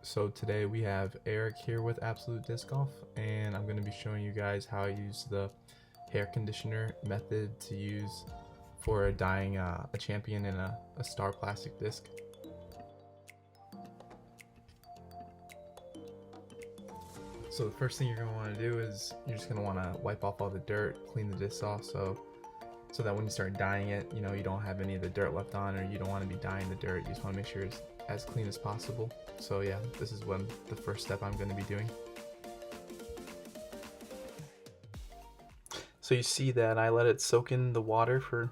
So today we have Erik here with Absolute Disc Golf, and I'm going to be showing you guys how I use the hair conditioner method to use for dyeing a champion in a star plastic disc. So the first thing you're going to want to do is you're just going to want to wipe off all the dirt, clean the disc off so that when you start dyeing it, you don't have any of the dirt left on, or you don't want to be dyeing the dirt. You just want to make sure it's as clean as possible. So yeah, this is the first step I'm going to be doing. So you see that I let it soak in the water for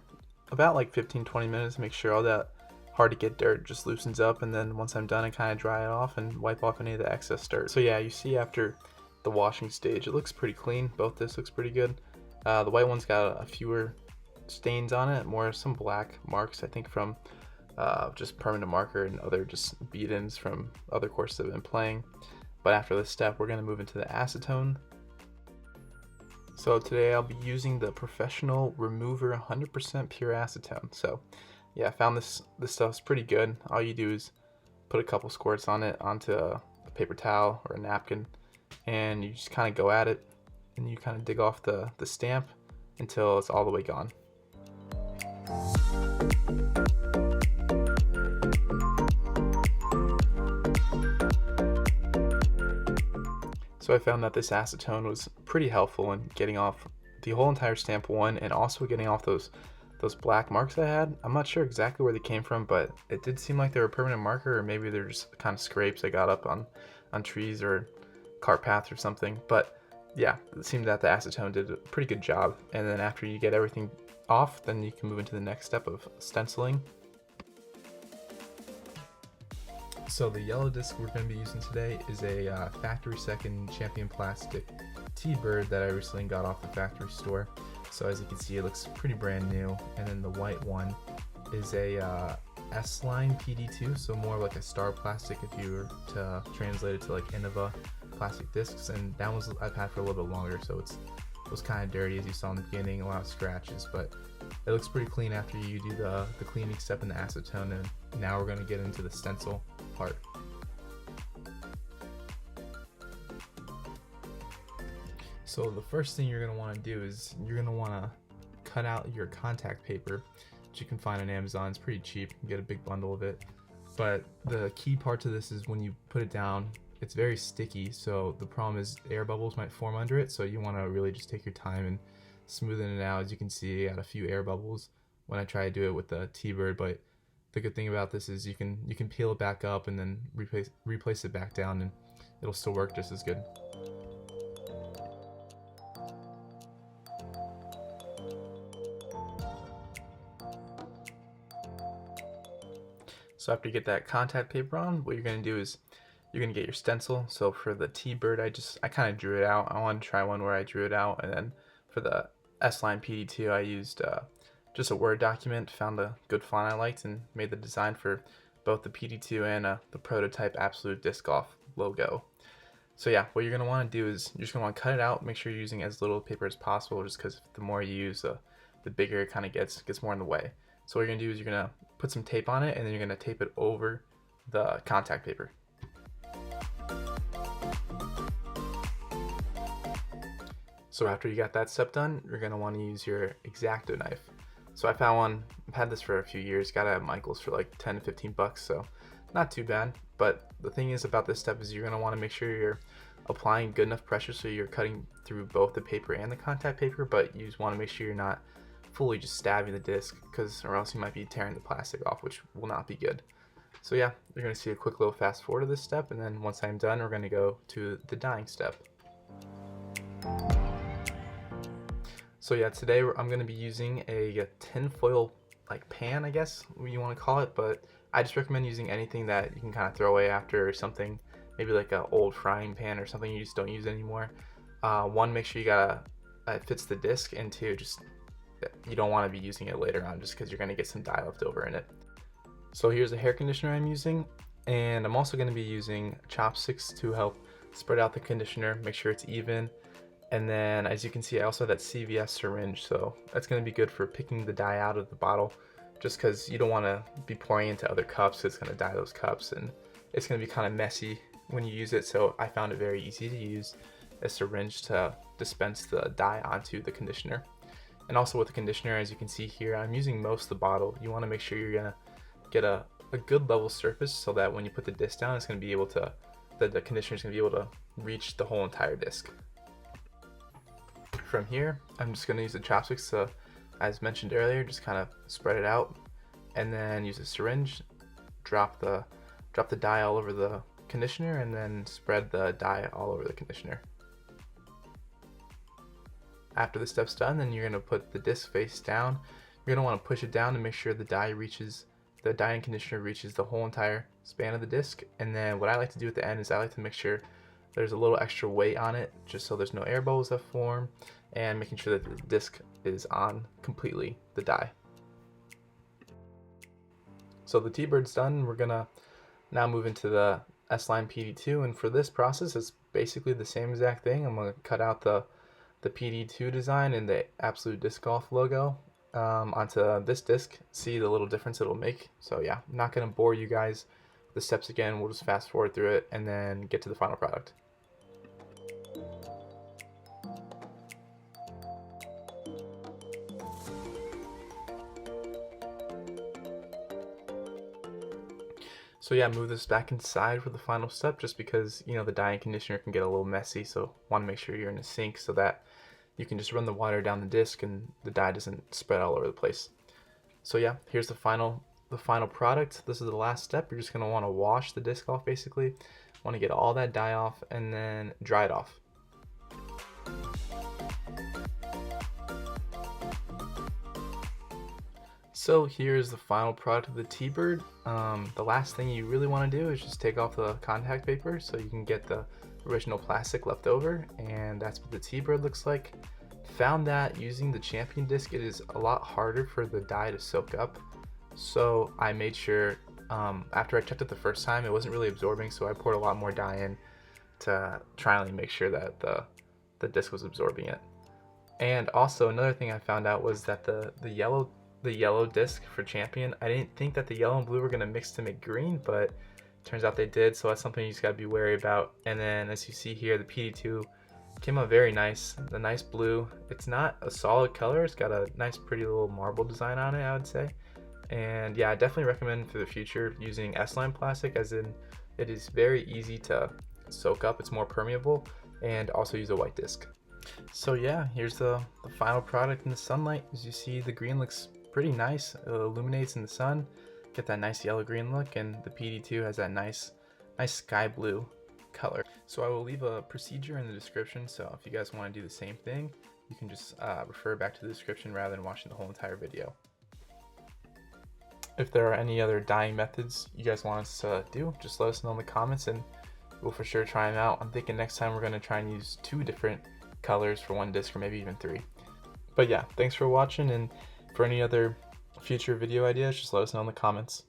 about like 15-20 minutes, make sure all that hard to get dirt just loosens up, and then once I'm done I kind of dry it off and wipe off any of the excess dirt. So yeah, you see after the washing stage it looks pretty clean. Both this looks pretty good. The white one's got a fewer stains on it, more some black marks I think from just permanent marker and other just beat-ins from other courses I've been playing. But after this step we're going to move into the acetone. So today I'll be using the Professional Remover 100% pure acetone. So yeah, I found this stuff's pretty good. All you do is put a couple squirts on it onto a paper towel or a napkin, and you just kind of go at it and you kind of dig off the stamp until it's all the way gone. So I found that this acetone was pretty helpful in getting off the whole entire stamp one, and also getting off those black marks I had. I'm not sure exactly where they came from, but it did seem like they were a permanent marker, or maybe they're just kind of scrapes I got up on trees or cart paths or something. But yeah, it seemed that the acetone did a pretty good job. And then after you get everything off, then you can move into the next step of stenciling. So the yellow disc we're going to be using today is a factory second Champion Plastic T-Bird that I recently got off the factory store. So as you can see, it looks pretty brand new. And then the white one is a S-line PD2, so more like a star plastic if you were to translate it to like Innova plastic discs. And that one's I've had for a little bit longer, so it was kind of dirty as you saw in the beginning, a lot of scratches, but it looks pretty clean after you do the cleaning step in the acetone. And now we're going to get into the stencil part. So the first thing you're going to want to do is you're going to want to cut out your contact paper, which you can find on Amazon. It's pretty cheap. You can get a big bundle of it. But the key part to this is when you put it down, it's very sticky, so the problem is air bubbles might form under it, so you want to really just take your time and smoothen it out. As you can see, I got a few air bubbles when I try to do it with the T-Bird, but the good thing about this is you can peel it back up and then replace it back down, and it'll still work just as good. So after you get that contact paper on, what you're going to do is you're going to get your stencil. So for the T-Bird, I kind of drew it out. I wanted to try one where I drew it out, and then for the S-Line PD2 I used just a Word document, found a good font I liked, and made the design for both the PD2 and the prototype Absolute Disc Golf logo. So yeah, what you're going to want to do is you're just going to want to cut it out. Make sure you're using as little paper as possible, just because the more you use, the bigger it kind of gets more in the way. So what you're going to do is you're going to put some tape on it, and then you're going to tape it over the contact paper. So after you got that step done, you're going to want to use your Exacto knife. So I found one, I've had this for a few years, got it at Michael's for like 10 to 15 bucks, so not too bad. But the thing is about this step is you're going to want to make sure you're applying good enough pressure so you're cutting through both the paper and the contact paper, but you just want to make sure you're not fully just stabbing the disc, or else you might be tearing the plastic off, which will not be good. So yeah, you're going to see a quick little fast forward of this step, and then once I'm done, we're going to go to the dyeing step. So yeah, today I'm going to be using a tinfoil like pan, I guess you want to call it, but I just recommend using anything that you can kind of throw away after, or something, maybe like an old frying pan or something you just don't use anymore. One, make sure it fits the disc, and two, just you don't want to be using it later on just because you're going to get some dye left over in it. So here's the hair conditioner I'm using, and I'm also going to be using chopsticks to help spread out the conditioner, make sure it's even. And then as you can see, I also have that CVS syringe, so that's going to be good for picking the dye out of the bottle, just because you don't want to be pouring into other cups. It's going to dye those cups, and it's going to be kind of messy when you use it, so I found it very easy to use a syringe to dispense the dye onto the conditioner. And also with the conditioner, as you can see here, I'm using most of the bottle. You want to make sure you're gonna get a good level surface so that when you put the disc down, it's gonna be able to, the conditioner is gonna be able to reach the whole entire disc. From here, I'm just gonna use the chopsticks to, as mentioned earlier, just kind of spread it out, and then use a syringe, drop the dye all over the conditioner, and then spread the dye all over the conditioner. After the step's done, then you're going to put the disc face down. You're going to want to push it down to make sure the dye and conditioner reaches the whole entire span of the disc. And then what I like to do at the end is I like to make sure there's a little extra weight on it, just so there's no air bubbles that form, and making sure that the disc is on completely the dye. So the T-bird's done. We're gonna now move into the S-line PD2, and for this process it's basically the same exact thing. I'm gonna cut out the PD2 design and the Absolute Disc Golf logo onto this disc, see the little difference it'll make. So yeah, I'm not gonna bore you guys with the steps again. We'll just fast forward through it and then get to the final product. So yeah, move this back inside for the final step, just because, you know, the dye and conditioner can get a little messy, so want to make sure you're in a sink so that you can just run the water down the disc and the dye doesn't spread all over the place. So yeah, here's the final product. This is the last step. You're just going to want to wash the disc off basically. Want to get all that dye off and then dry it off. So here's the final product of the T-bird. The last thing you really want to do is just take off the contact paper so you can get the original plastic left over, and that's what the T-bird looks like. Found that using the Champion disc, it is a lot harder for the dye to soak up. So I made sure, after I checked it the first time, it wasn't really absorbing, so I poured a lot more dye in to try and make sure that the disc was absorbing it. And also another thing I found out was that the yellow disc for Champion, I didn't think that the yellow and blue were going to mix to make green, but turns out they did, so that's something you just got to be wary about. And then as you see here, the PD2 came out very nice, the nice blue. It's not a solid color, it's got a nice pretty little marble design on it, I would say. And yeah, I definitely recommend for the future using S-line plastic, as in it is very easy to soak up, it's more permeable, and also use a white disc. So yeah, here's the final product in the sunlight. As you see, the green looks pretty nice. It illuminates in the sun, get that nice yellow green look, and the PD2 has that nice sky blue color. So I will leave a procedure in the description, so if you guys want to do the same thing, you can just refer back to the description rather than watching the whole entire video. If there are any other dyeing methods you guys want us to do, just let us know in the comments and we'll for sure try them out. I'm thinking next time we're going to try and use 2 different colors for one disc, or maybe even 3. But yeah, thanks for watching, and for any other future video ideas, just let us know in the comments.